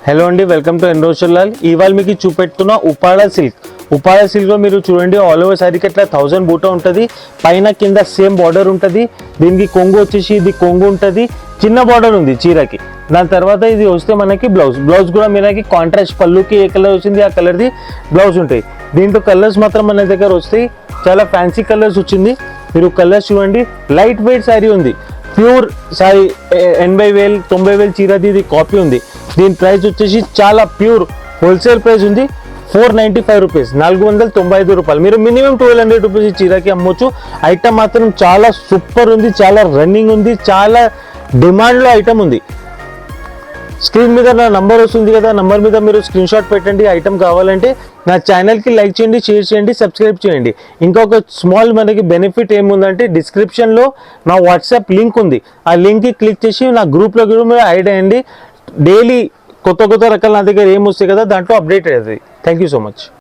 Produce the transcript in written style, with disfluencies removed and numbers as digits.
Hello అండి, welcome to ఎన్రోషల్ Lal. ఇవాళ మీకు చూపెడుతున్న ఉపాడ సిల్క్ లో మీరు చూడండి, ఆల్ ఓవర్ శారీకి అట్లా 1000 బూట ఉంటుంది. పైన కింద సేమ్ బార్డర్ ఉంటుంది. దీనికి కొంగు వచ్చేసి ఇది కొంగు ఉంటుంది, చిన్న బార్డర్ ఉంది చీరకి. దాని తర్వాత ఇది వస్తే మనకి బ్లౌజ్ కూడా మనకి కాంట్రాస్ట్ పళ్ళుకి ఏ కలర్ వచ్చింది ఆ కలర్ది బ్లౌజ్ ఉంటాయి. దీంట్లో కలర్స్ మాత్రం మన దగ్గర వస్తాయి, చాలా ఫ్యాన్సీ కలర్స్ వచ్చింది. మీరు కలర్స్ చూడండి. లైట్ వెయిట్ శారీ ఉంది, ప్యూర్ శారీ. 80,000 90,000 చీరది ఇది కాపీ ఉంది. దీని ప్రైస్ వచ్చేసి చాలా ప్యూర్ హోల్సేల్ ప్రైస్ ఉంది, 495 రూపీస్, 495 రూపాయలు. మీరు మినిమం 1200 రూపీస్ చీరకి అమ్మొచ్చు. ఐటమ్ మాత్రం చాలా సూపర్ ఉంది, చాలా రన్నింగ్ ఉంది, చాలా డిమాండ్లో ఐటమ్ ఉంది. స్క్రీన్ మీద నా నంబర్ వస్తుంది కదా, నంబర్ మీద మీరు స్క్రీన్ షాట్ పెట్టండి. ఐటమ్ కావాలంటే నా ఛానల్కి లైక్ చేయండి, షేర్ చేయండి, సబ్స్క్రైబ్ చేయండి. ఇంకొక స్మాల్ మనకి బెనిఫిట్ ఏముందంటే, డిస్క్రిప్షన్లో నా వాట్సాప్ లింక్ ఉంది. ఆ లింక్కి క్లిక్ చేసి నా గ్రూప్లో కూడా మీరు యాడ్ అయ్యండి. డైలీ కొత్త రకాల నా దగ్గర ఏం వస్తాయి కదా, దాంట్లో అప్డేట్ అవుతుంది. Thank you so much.